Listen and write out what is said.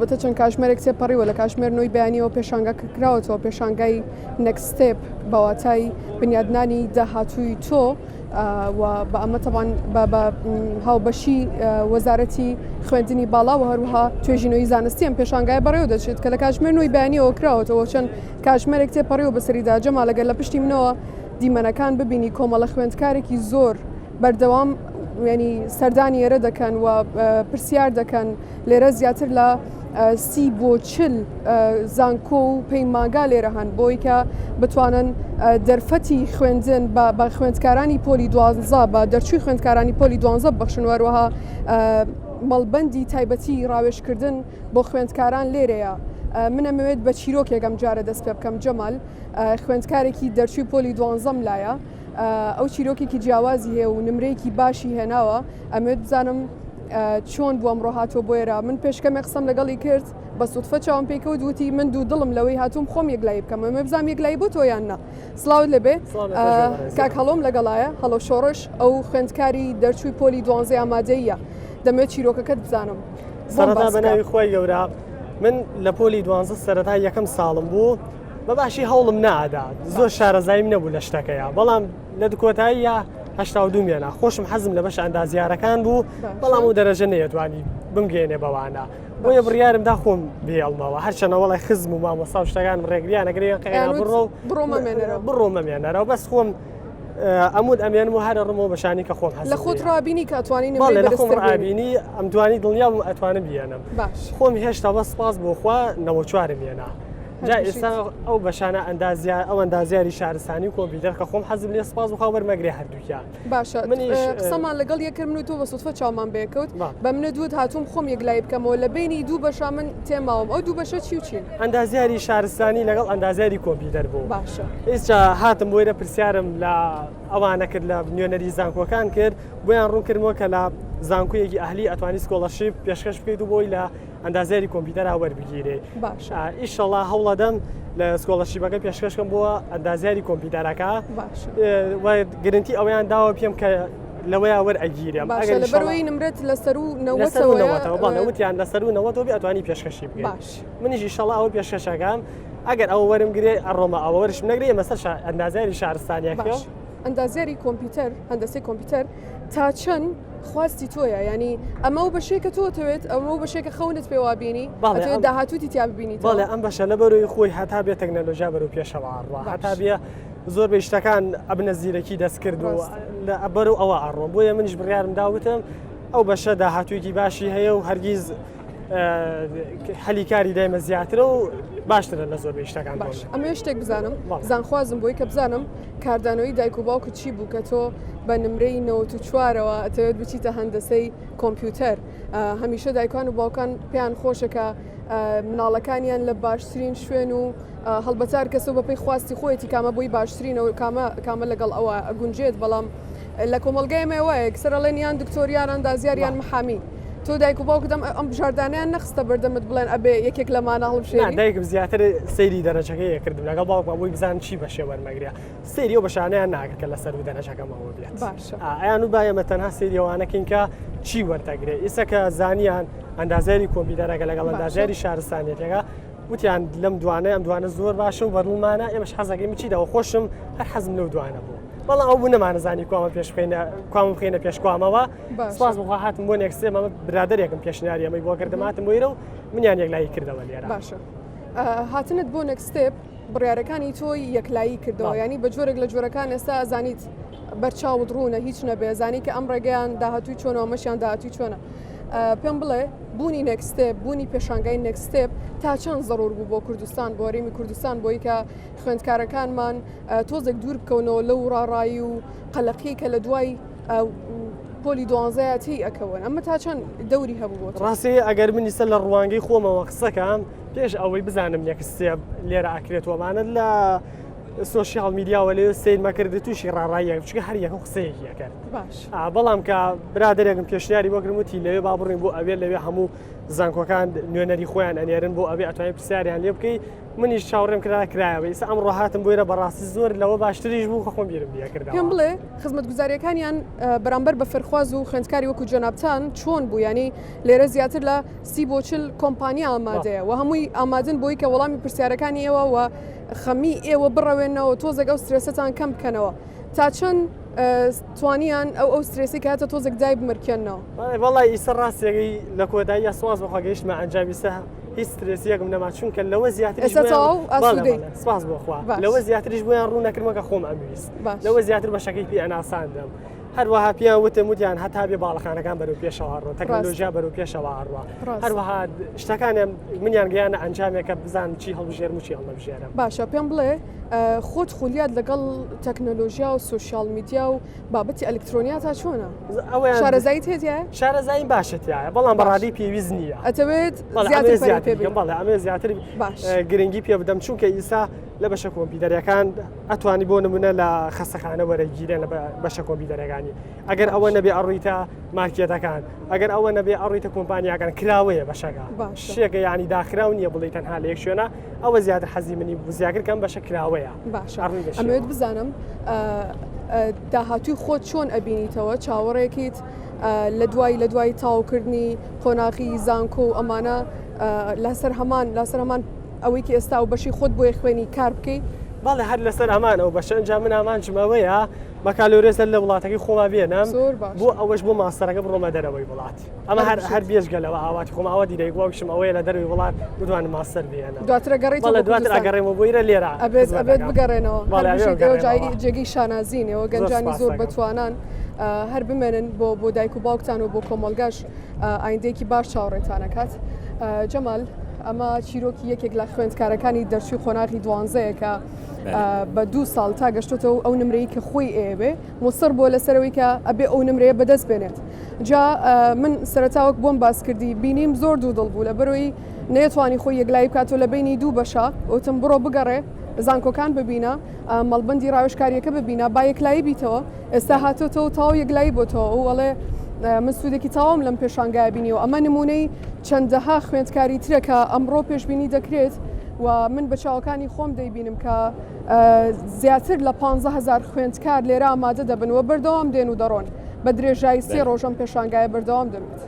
بەتە چەند کاتژمێرێک تێپەڕیوە لە کاتژمێر بەیانیەوە پێشانگا کراوەتەوە پێشانگای نێکست ستێپ بەواتای بنیادنانی داهاتووی تۆ و بە ئەمە تەوان بە هاوبەشی وەزارەتی خوێندنی باڵا و هەروەها توێژینەوەی زانستی ئەم پێشانگای بەڕێوە دەچێت کە لە کاتژمێر بەیانیەوە کراوەتەوە چەند کاتژمێرێک تێپەڕیوە بەسەریدا جەما لەگەر لە پشتی منەوە دیمەنەکان ببینی کۆمەڵە خوێندکارێکی زۆر بەردەوام ینی سەردانی ئێرە دەکەن و پرسیار دەکەن لێرە زیاتر لە 30 بۆ 40 زانکۆ و پەیمانگا لێرە هەن بۆی کە بتوانن دەرفەتی خوێندن بە خوێندکارانی پۆلی 12 بە دەرچووی خوێندکارانی پۆلی 12 بەخشن وەروەها مەڵبەندی تایبەتی ڕاوێژکردن بۆ خوێندکاران لێرەیە. من ئەمەوێت بە چیرۆکێکم جارە دەست پێ بکەم جەمال خوێندکارێکی دەرچووی پۆلی 12 لایە ئەو چیرۆکێکی جیاوازی هەیە و نمرەیەکی باشی هێناوە ئەمەوێت بزانم چۆن بۆ ئەمڕۆ هاتۆ بۆ ئێرە من پێشکەمێ قسەم لەگەڵی کرد بە سوودفە چاوم پێکەوت وتی من دوو دڵم لەوەی هاتووم خۆم یەکلایی بکەم ئەمە بزانم یەکلایی بۆ تۆ یاننا سڵاوت لەبێ کاک هەڵۆم لەگەڵایە هەڵۆ شۆڕش ئەو خوێندکاری دەرچووی پۆلی 12 ئامادەیە دەمەوێت چیرۆکەکەت بزانم سەرەتا بەناوی خۆی گەورە من لە پۆلی 12 سەرەتا یەکەم ساڵم بوو بە باشی هەوڵم نادا زۆر شارەزایم نەبوو لە شتەکەیە بەڵام لە دوکۆتاییە 82 مێنە خۆشم حەزم لە بەش ئەندازیارەکان بوو بەڵام و دەرەجە نەیەتوانی بمگەێنێ بەوانە بۆیە بڕیارمدا خۆم بێڵمەوە هەرچەنە وەڵی خزم و مامۆستا و شتەکان ڕێگریان ئەگرێ بڕۆمەمێنەرەوە بەس خۆم ئەمود ئەمێنم و هەرە ڕمەوە بەشانی کە خۆم حەز لە خۆت ڕابینی کە ئەتوانی لە خۆم ڕابینی ئەم توانی دڵنیا و ئەتوانم بیێنم خۆم هێشتا بە سپاس بۆ خوا 94 مێنە جا ئێستا ئەو بەشانە ئەو ئەندازیاری شارستانی و کۆمپیوتەر کە خۆم حەزم لێ سپاس بخوا وەرمەگرێ هەردووکیان باشە قسەمان لەگەڵ یەکرد من و تۆ بە سوودفە چاومان بێکەوت بە منە دوت هاتووم خۆم یەکلایی بکەمەوە لە بینی دوو بەشا من تێماوم ئەو دوو بەشە چی و چین ئەندازیاری شارستانی لەگەڵ ئەندازیاری کۆمپیوتەر بوو باشە ئێستا هاتم بۆیرە پرسیارم لە ئەوانە کرد لە نوێنەری زانکۆکان کرد بۆیان ڕوون کردمەوە کە لە زانکۆیەکی ئەهلی ئەتوانی سکۆڵەرشیپ پێشکەش بکەیت و بۆی لە ئەندازیاری کۆمپیوتەر وەربگیرێ ئیشەڵڵا هەوڵەدەم لە سکۆڵەرشیپەکە پێشکەشکەم بۆ ئەندازیاری کۆمپیوتەرەکە گرنتی ئەویان داوە پێم کە لەوەیە وەرئەگیرێ بەروەی نمرێت لەسەر و وتیان لەسەر و نەوەتەوە بێ ئەتوانی پێشکەشی بکەیت منیش ئیشەڵڵا ئەوە پێشکەشەکەم ئەگەر ئەوە وەرمگرێ ئەڕۆمە ئەوە وەرشم نەگرێ مەسەر ئەندازیاری شارستانیەکە ئەندازیاری کۆمپیوتەر هەندەسەی کۆمپیوتەر تا چەند خواستی تۆیە ینی ئەمە و بەشێکە تۆتەوێت ئەوە بەشێکە خەونت پێوابینی داهاتوتی تیا ببینی بەڵێ ئەم بەشە لە بەرەوەی خۆی هەتا بێت تەکنەلۆژیا بەرەو پێشەوە ئاڕوا هەتا بێ زۆر بە شتەکان ئەبنە زیرەکی دەست کرد و بەرەو ئەوە ئاڕۆ بۆیە منیش بڕیارم داوتم ئەو بەشە داهاتوویەکی باشی هەیە و هەرگیز حەلیکاری دایمە زیاترە و باشترە لە زۆر شتەکان باش ئەمە شتێک بزانم زانخوازم بۆی کە بزانم کاردانەوەی دایک و باوکو چی بوو کە تۆ بە نمرەی 94ەوە ئەتەوێت بچیتە هەندەسەی کۆمپیوتەر هەمیشە دایکان و باوکان پێیان خۆشە کە مناڵەکانیان لە باشترین شوێن و هەڵبەتار کەسە بەپی خواستی خۆیەتی کامە بۆی باشترینەوە کامە لەگەڵ ئەوە ئەگونجێت بەڵام لە کۆمەلگایمەوەیە کسەرەڵێنیان دکتۆریان ئەندازیاریان محامی تۆ دایک و باوکدەم ئەم بژاردانیان نەخستە بەردەمت بڵێن ئەبێ یەکێک لەمانە هەڵبژێری دایکم زیاتر سەیری دەرەجەکەی کردم لەگەڵ باوکم بۆی بزان چی بەشێ وەرمەگرێ سەیری ئەو بەشانەیان ناکرد کە لەسەر و دەرەجەکەمەوە بێت ئایان و بایەمە تەنها سەیری ئەوانەکەین کە چی وەرتەگرێ ئێستا کە زانیان ئەندازیاری کۆمپیوتەرەکە لەگەڵ ئەندازیاری شارستانیەتەکە وتیان لەم دوانە ئەم دوانە زۆر باشە و بەرڵمانە ئێمەش حەزەکەی چیدەوە خۆشم هەر حەزم لەو دوانە بوو بەڵام ئەو بوو نەمانەزانی کوامە کوام بخینە پێشکوامەوە سپاس بخوا هاتم بۆ نێکسێ ئەمە برادێکم پێشنیاری ئەمەی بۆ کردم هاتم بۆیرە و منیان یەکلایی کردەوە لێرە باشە هاتنت بۆ نێکستێپ بڕیارەکانی تۆی یەکلایی کردەوە ینی بە جۆرێک لە جۆرەکان ئێستا ئەزانیت بەرچاوت ڕوونە هیچ نەبێ زانی کە ئەم ڕێگەیان داهاتووی چۆنەوە مەشیان داهاتووی چۆنە پێم بڵێ بوونی نێکستێپ بوونی پێشانگای نێکستێپ تا چەند زەڕور بوو بۆ کوردستان بۆ هەرێمی کوردستان بۆی کە خوێندکارەکانمان تۆزێک دوور بکەونەوە لەو ڕاڕایی و قەلەقی کە لە دوای پۆلی 12 تی ئەکەون ئەمە تا چەند دەوری هەبوو بۆ ڕاستی ئەگەر منیسە لە ڕوانگەی خۆمەوە قسەکەم پێش ئەوەی بزانم نێکستێپ لێرە ئاکرێتوەمانە لە سوشیال میدیا ولی سیر مکرد توشی رایی چون هر یک قصه کرد باش بەڵام کە برادێکم پێشنیاری بۆ کردوتی لەوێ با بڕین بۆ ئەوێ لەوێ هەموو زانکۆکان نوێنەری خۆیان ئەنێرن بۆ ئەوێ ئەتوانین پرسیاریان لێ بکەی منیش چاوەڕێم کرایەوە ئێستا ئەمڕۆ هاتم بۆیرە بەڕاستی زۆر لەوە باشتریش بوو خۆم بیرم دیکردەوە پێم بڵێ خزمەتگوزاریەکانیان بەرامبەر بە فەرخواز و خوێندکاری وەکو جەنابتان چۆن بوو ینی لێرە زیاتر لە 30 بۆ 40 کۆمپانی ئامادەیە و هەمووی ئامادن بۆی کە وەڵامی پرسیارەکانی ئێوە و خەمی ئێوە بڕەوێنەوە تۆزێک ئەو سترێسەتان کەم بکەنەوە تا چەند توانیان ئەو سترێسی کە هاتە تۆزێک دای بمرکێنەوە وەڵی ئیسە ڕاستێکی لە کۆدایی سواز بەخوا گەیشتمە ئەنجامیسە هیچ سترێسیەکم نەما چونکە لەوە زیاتر سپاس بۆخوا لەوە زیاتریش بۆیان ڕوو نەکردمەکە خۆم ئەمویست لەوە زیاتر بە شەکەی پێ ئەناساندەم هەروەها پێیان وتم وتیان هەتا بێ باڵەخانەکان بەرەو پێشەوە ڕۆ تەکنۆلۆژیا بەرەو پێشەوە ڕوە هەروەها شتەکانیان منیان گەیانە ئەنجامێکە بزان چی هەڵبژێرم و چی هەڵنەبژێرم باشە پێم بڵێ خۆت خولیات لەگەڵ تەکنۆلۆژیا و سوشیال میدیا و بابەتی ئەلکترۆنیا تا چۆنە شارەزایی تێتە شارەزایی باشتیایە بەڵام بەڕادی پێویست نییە ئەتەوێت بەڵێ ئەمێ زیاتر گرنگی پێ بدەم چونکە ئیسا لە بەشە کۆمپیوتەرەکان ئەتوانی بۆ نمونە لە خەسەخانە وەرەگیرێن لە بەشە کۆمپیوتەرەکانی ئەگەر ئەوە نەبێ ئەڕوویتە مارکێتەکان ئەگەر ئەوە نەبێ ئەڕوویتە کۆمپانیاکان کراوەیە بەشەکە شتێکە ینی داخراو نییە بڵێ تەنها لە یەک شوێنە ئەوە زیاتر حەزی منی بزیاکردکەم بەشە کراوەیە ئەمەوێت بزانم داهاتوی خۆت چۆن ئەبینیتەوە چاوەڕێکیت لە دوای تاوکردنی قۆناغی زانکۆ و ئەمانە لەسەر هەمان ئەوەی کە ئێستا و بەشی خۆت بۆی خوێنی کار بکەیت بەڵێ هەر لەسەر ئەمان ئەو بەشە ئەنجام من ئامانجمەوەیە بەکالۆرێسە لە وڵاتەکەی خۆما بێنم بۆ ئەوەش بۆ ماستەرەکە بڕۆمە دەرەوەی وڵات ئەمە هەر بێژگەلەوە ئاواتی خۆماوە دیرەیگوواوشم ئەوەیە لە دەروی وڵات بتوانم ماستەر بێنم دواتر ئەگەڕێمە بۆیرە لێرە ئەبێت بگەڕێنەوە جێگەی شانازینەوە گەنجانی زۆر بتوانان هەر بمێنن بۆ دایک و باوکتان و بۆ کۆمەلگەش ئایندەیەکی باش چاوەڕێتانەکات جەمال ئەمە چیرۆکی یەکێک لە خوێندکارەکانی دەرچوی خۆناغی 12 کە بە 2 ساڵ تا گەشتۆتەوە ئەو نمرەی کە خۆی ئێوێ مۆسەر بۆ لەسەرەوەی کە ئەبێ ئەو نمرەیە بەدەست بێنێت جا من سەرەتاوەک بۆم باس کردی بینیم زۆر دوو دڵ بوو لە بەرەوەی نەیەتوانی خۆی یەکلایی بکاتەوە لە بینی دوو بەشە ئەوتم بڕۆ بگەڕێ زانکۆکان ببینە مەڵبەندی ڕاوێژکاریەکە ببینە با یەکلایی بیتەوە ئێستا هاتۆتەوە تاو یەکلایی بۆتەوە و وەڵێ من سوودێکی تاوام لەم پێشانگای بینیەوە ئەمە نمونەی چەندەها خوێندکاری ترەکە ئەمڕۆ پێشبینی دەکرێت و من بە چاوەکانی خۆم دەیبینم کە زیاتر لە 15,000 خوێندکار لێرە ئامادە دەبن و بەردەوام دێن و دەڕۆن بە درێژایی 3 ڕۆژەم پێشانگایە بەردەوام دەبێت.